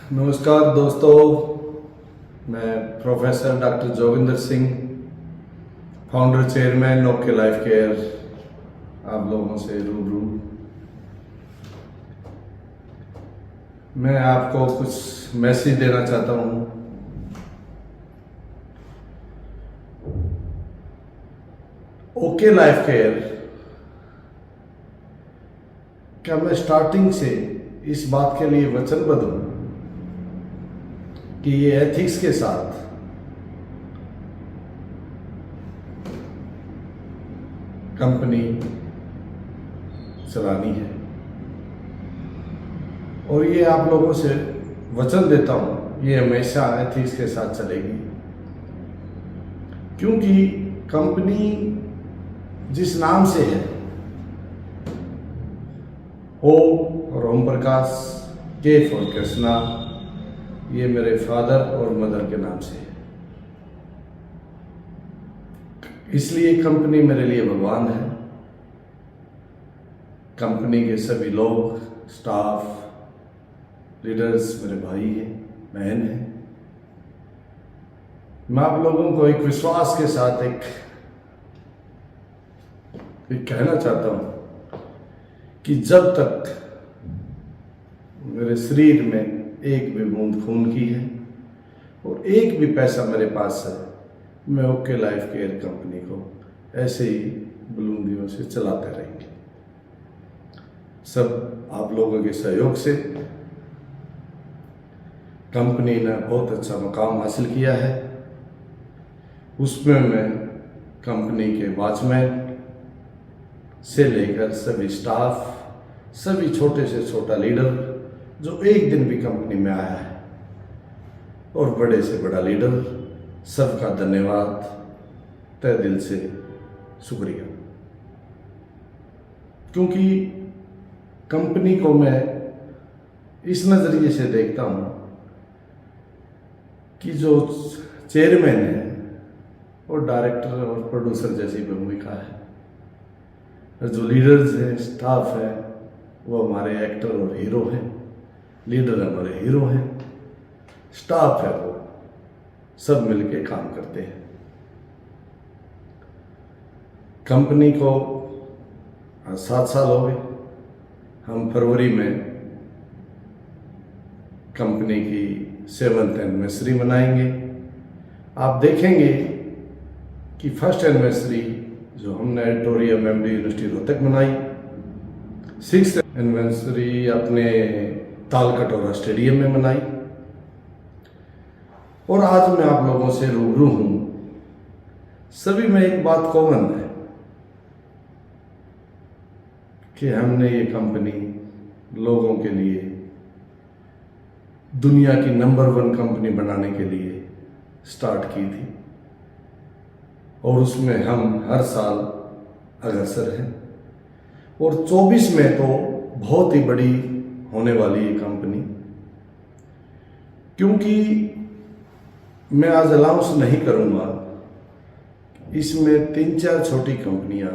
नमस्कार दोस्तों, मैं professor doctor Joginder Singh, founder chairman okay life care, आप लोगों से रूबरू। मैं आपको कुछ मैसेज देना चाहता हूँ। ओके लाइफ केयर क्या मैं स्टार्टिंग से इस बात के लिए वचनबद्ध हूँ कि ये एथिक्स के साथ कंपनी चलानी है, और ये आप लोगों से वचन देता हूँ ये हमेशा एथिक्स के साथ चलेगी, क्योंकि कंपनी जिस नाम से है ओ और ओम प्रकाश, के फॉर कृष्णा, ये मेरे फादर और मदर के नाम से है, इसलिए कंपनी मेरे लिए भगवान है। कंपनी के सभी लोग, स्टाफ, लीडर्स मेरे भाई हैं, बहन हैं। मैं आप लोगों को एक विश्वास के साथ एक कहना चाहता हूं कि जब तक मेरे शरीर में एक भी बूंद खून की है और एक भी पैसा मेरे पास है, मैं ओके लाइफ केयर कंपनी को ऐसे ही बुलंदियों से चलाते रहेंगे। सब आप लोगों के सहयोग से कंपनी ने बहुत अच्छा मुकाम हासिल किया है। उसमें मैं कंपनी के वॉचमैन से लेकर सभी स्टाफ, सभी छोटे से छोटा लीडर जो एक दिन भी कंपनी में आया है, और बड़े से बड़ा लीडर, सबका धन्यवाद, तहे दिल से शुक्रिया। क्योंकि कंपनी को मैं इस नज़रिए से देखता हूं कि जो चेयरमैन है वो डायरेक्टर और प्रोड्यूसर जैसी भूमिका है, और जो लीडर्स हैं, स्टाफ है, वो हमारे एक्टर और हीरो हैं। लीडर हमारे हीरो हैं, स्टाफ है वो सब मिलके काम करते हैं। कंपनी को 7 साल हो गए। हम फरवरी में कंपनी की 7th एनिवर्सरी मनाएंगे। आप देखेंगे कि फर्स्ट एनिवर्सरी जो हमने एडिटोरियम एमडी यूनिवर्सिटी रोहतक मनाई, 6th एनिवर्सरी अपने तालकटोरा स्टेडियम में मनाई, और आज मैं आप लोगों से रूबरू हूं। सभी में एक बात कॉमन है कि हमने ये कंपनी लोगों के लिए दुनिया की नंबर 1 कंपनी बनाने के लिए स्टार्ट की थी, और उसमें हम हर साल अग्रसर हैं, और 24 में तो बहुत ही बड़ी होने वाली है कंपनी। क्योंकि मैं आज अनाउंस नहीं करूंगा, इसमें 3-4 छोटी कंपनियां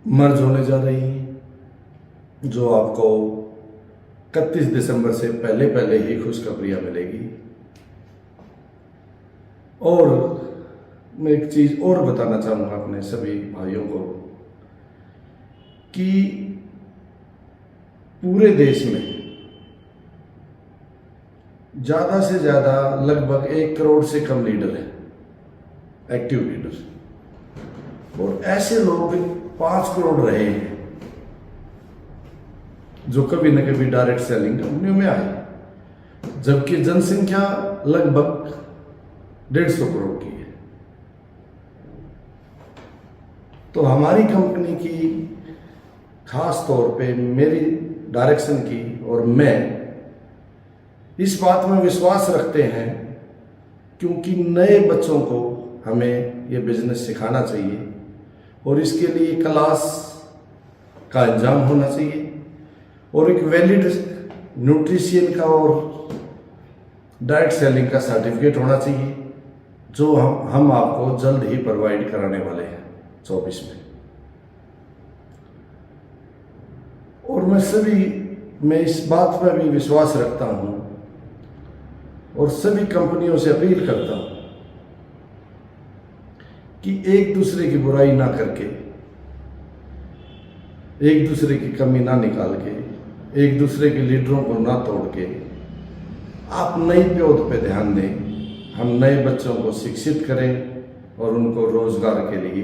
मर्ज होने जा रही हैं, जो आपको 31 दिसंबर से पहले पहले ही खुशखबरियां मिलेगी। और मैं एक चीज और बताना चाहूंगा अपने सभी भाइयों को कि पूरे देश में ज्यादा से ज्यादा लगभग 1 करोड़ से कम लीडर हैं, एक्टिव लीडर, और ऐसे लोग 5 करोड़ रहे हैं जो कभी न कभी डायरेक्ट सेलिंग कंपनियों में आए, जबकि जनसंख्या लगभग 150 करोड़ की है। तो हमारी कंपनी की खास तौर पे मेरी डायरेक्शन की, और मैं इस बात में विश्वास रखते हैं क्योंकि नए बच्चों को हमें ये बिजनेस सिखाना चाहिए, और इसके लिए क्लास का इंतजाम होना चाहिए, और एक वैलिड न्यूट्रिशन का और डाइट सेलिंग का सर्टिफिकेट होना चाहिए, जो हम आपको जल्द ही प्रोवाइड कराने वाले हैं 24 में। और मैं सभी मैं इस बात पर भी विश्वास रखता हूँ और सभी कंपनियों से अपील करता हूँ कि एक दूसरे की बुराई ना करके, एक दूसरे की कमी ना निकाल के, एक दूसरे के लीडरों को ना तोड़ के आप नई पौध पे ध्यान दें। हम नए बच्चों को शिक्षित करें और उनको रोजगार के लिए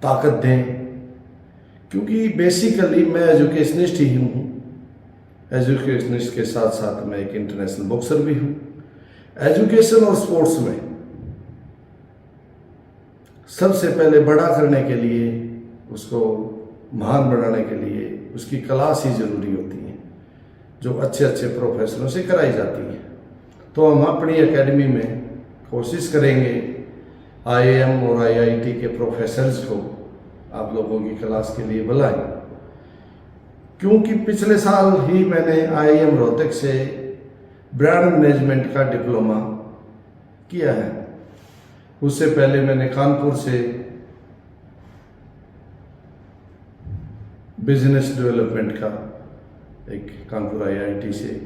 ताकत दें, क्योंकि बेसिकली मैं एजुकेशनिस्ट ही हूँ। एजुकेशनिस्ट के साथ साथ मैं एक इंटरनेशनल बॉक्सर भी हूँ। एजुकेशन और स्पोर्ट्स में सबसे पहले बड़ा करने के लिए, उसको महान बनाने के लिए उसकी क्लास ही ज़रूरी होती है, जो अच्छे अच्छे प्रोफेसरों से कराई जाती है। तो हम अपनी एकेडमी में कोशिश करेंगे IIM और IIT के प्रोफेसर्स को आप लोगों की क्लास के लिए बुलाएं, क्योंकि पिछले साल ही मैंने IIM रोहतक से ब्रांड मैनेजमेंट का डिप्लोमा किया है। उससे पहले मैंने कानपुर से बिजनेस डेवलपमेंट का एक कानपुर IIT से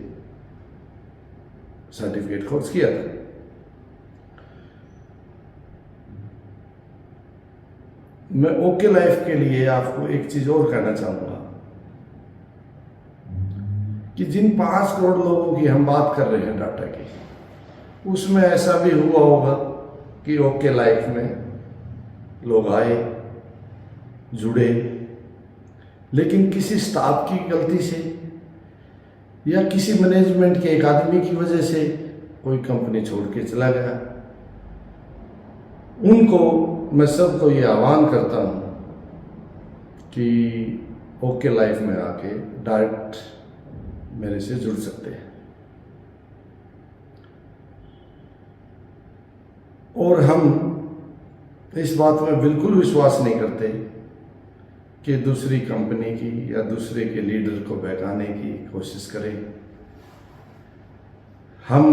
सर्टिफिकेट कोर्स किया था। मैं ओके लाइफ के लिए आपको एक चीज और कहना चाहूंगा कि जिन 5 करोड़ लोगों की हम बात कर रहे हैं डाटा की, उसमें ऐसा भी हुआ होगा कि ओके लाइफ में लोग आए, जुड़े, लेकिन किसी स्टाफ की गलती से या किसी मैनेजमेंट के एक आदमी की वजह से कोई कंपनी छोड़ के चला गया। उनको मैं सबको ये आह्वान करता हूँ कि ओके लाइफ में आके डायरेक्ट मेरे से जुड़ सकते हैं। और हम इस बात में बिल्कुल विश्वास नहीं करते कि दूसरी कंपनी की या दूसरे के लीडर को बहकाने की कोशिश करें। हम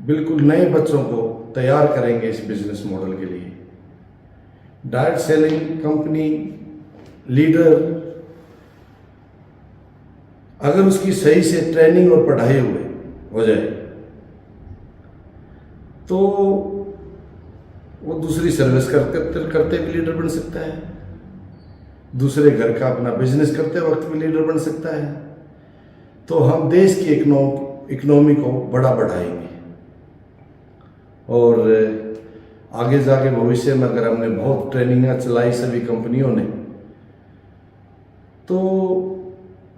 बिल्कुल नए बच्चों को तैयार करेंगे इस बिजनेस मॉडल के लिए। डायरेक्ट सेलिंग कंपनी लीडर अगर उसकी सही से ट्रेनिंग और पढ़ाई हो जाए तो वो दूसरी सर्विस करते भी लीडर बन सकता है, दूसरे घर का अपना बिजनेस करते वक्त भी लीडर बन सकता है। तो हम देश की इकोनॉमी को बड़ा बढ़ाएंगे और आगे जाके भविष्य में अगर हमने बहुत ट्रेनिंग चलाई सभी कंपनियों ने, तो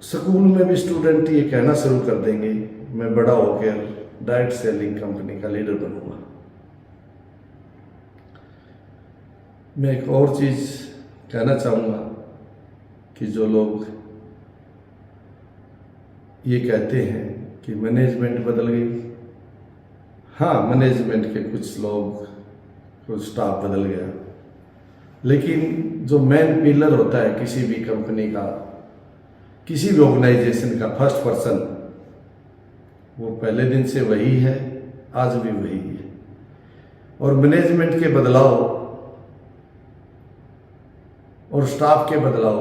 स्कूल में भी स्टूडेंट ये कहना शुरू कर देंगे मैं बड़ा होकर डायरेक्ट सेलिंग कंपनी का लीडर बनूंगा। मैं एक और चीज कहना चाहूँगा कि जो लोग ये कहते हैं कि मैनेजमेंट बदल गई, हाँ मैनेजमेंट के कुछ लोग, कुछ स्टाफ बदल गया, लेकिन जो मेन पिलर होता है किसी भी कंपनी का, किसी भी ऑर्गेनाइजेशन का फर्स्ट पर्सन, वो पहले दिन से वही है, आज भी वही है। और मैनेजमेंट के बदलाव और स्टाफ के बदलाव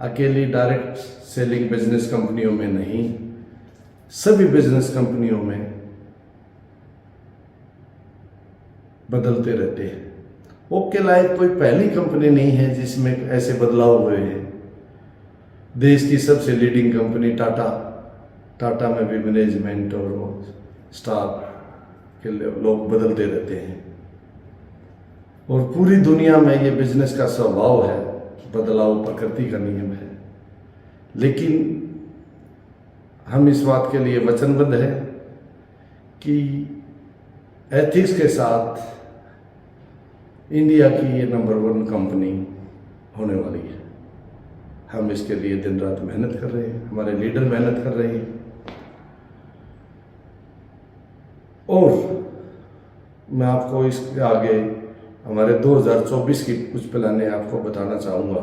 अकेली डायरेक्ट सेलिंग बिजनेस कंपनियों में नहीं, सभी बिजनेस कंपनियों में बदलते रहते हैं। ओके लाइफ कोई पहली कंपनी नहीं है जिसमें ऐसे बदलाव हुए हैं। देश की सबसे लीडिंग कंपनी टाटा में भी मैनेजमेंट और स्टाफ के लोग बदलते रहते हैं और पूरी दुनिया में ये बिजनेस का स्वभाव है, बदलाव प्रकृति का नियम है। लेकिन हम इस बात के लिए वचनबद्ध हैं कि एथिक्स के साथ इंडिया की ये नंबर 1 कंपनी होने वाली है। हम इसके लिए दिन रात मेहनत कर रहे हैं, हमारे लीडर मेहनत कर रहे हैं। और मैं आपको इसके आगे हमारे 2024 की कुछ प्लाने आपको बताना चाहूँगा।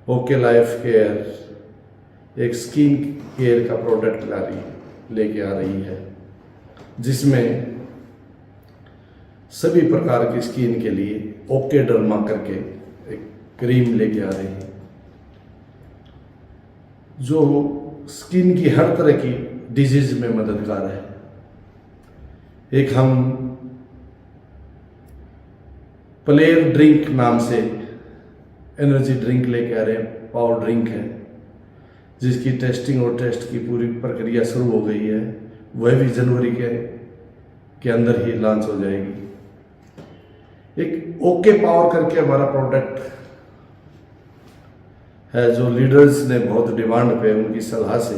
ओके लाइफ केयर एक स्किन केयर का प्रोडक्ट लेके आ रही है, जिसमें सभी प्रकार की स्किन के लिए ओके डर्मा करके एक क्रीम लेके आ रही है। जो स्किन की हर तरह की डिजीज में मददगार है। एक हम प्लेयर ड्रिंक नाम से एनर्जी ड्रिंक लेके आ रहे हैं, पावर ड्रिंक है, जिसकी टेस्टिंग और टेस्ट की पूरी प्रक्रिया शुरू हो गई है। वह भी जनवरी के अंदर ही लॉन्च हो जाएगी। एक ओके पावर करके हमारा प्रोडक्ट है, जो लीडर्स ने बहुत डिमांड पे उनकी सलाह से,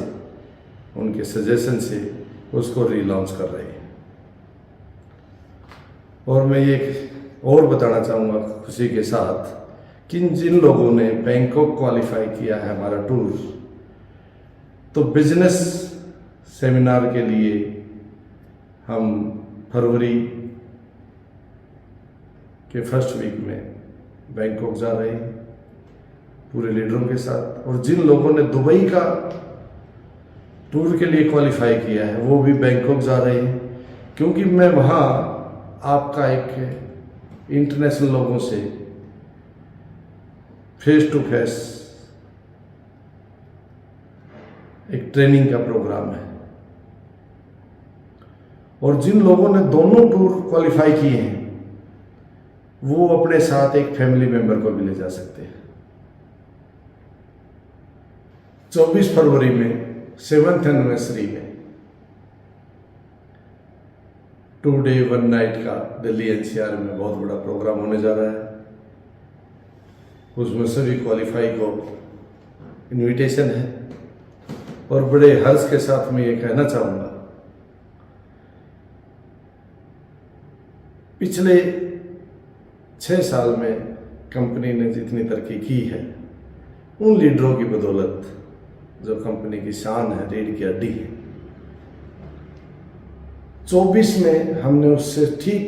उनके सजेशन से उसको रीलॉन्च कर रहे हैं। और मैं ये और बताना चाहूँगा खुशी के साथ कि जिन लोगों ने बैंकॉक क्वालिफाई किया है हमारा टूर, तो बिजनेस सेमिनार के लिए हम फरवरी के फर्स्ट वीक में बैंकॉक जा रहे हैं पूरे लीडरों के साथ। और जिन लोगों ने दुबई का टूर के लिए क्वालिफाई किया है वो भी बैंकॉक जा रहे हैं, क्योंकि मैं वहाँ आपका एक इंटरनेशनल लोगों से फेस टू फेस एक ट्रेनिंग का प्रोग्राम है। और जिन लोगों ने दोनों टूर क्वालिफाई किए हैं वो अपने साथ एक फैमिली मेंबर को भी ले जा सकते हैं। 24 फरवरी में 7th एनिवर्सरी में 2 डे 1 नाइट का दिल्ली एनसीआर में बहुत बड़ा प्रोग्राम होने जा रहा है। उसमें सभी क्वालिफाई को इनविटेशन है। और बड़े हर्ष के साथ मैं ये कहना चाहूँगा, पिछले 6 साल में कंपनी ने जितनी तरक्की की है उन लीडरों की बदौलत, जो कंपनी की शान है, रीढ़ की हड्डी है। 24 में हमने उससे ठीक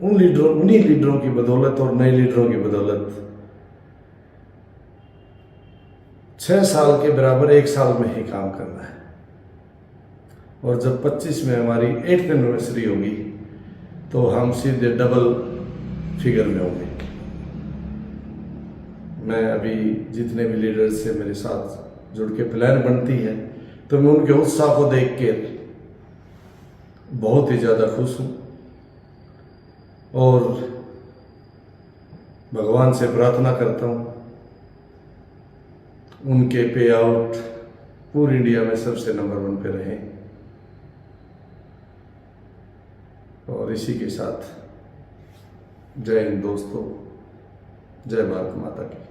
उन्हीं लीडरों की बदौलत और नए लीडरों की बदौलत 6 साल के बराबर 1 साल में ही काम करना है। और जब 25 में हमारी 8th एनिवर्सरी होगी तो हम सीधे डबल फिगर में होंगे। मैं अभी जितने भी लीडर्स से मेरे साथ जुड़ के प्लान बनती है तो मैं उनके उत्साह को देख के बहुत ही ज़्यादा खुश हूँ। और भगवान से प्रार्थना करता हूँ उनके पे आउट पूरी इंडिया में सबसे नंबर 1 पे रहें। और इसी के साथ जय हिंद दोस्तों, जय भारत माता की।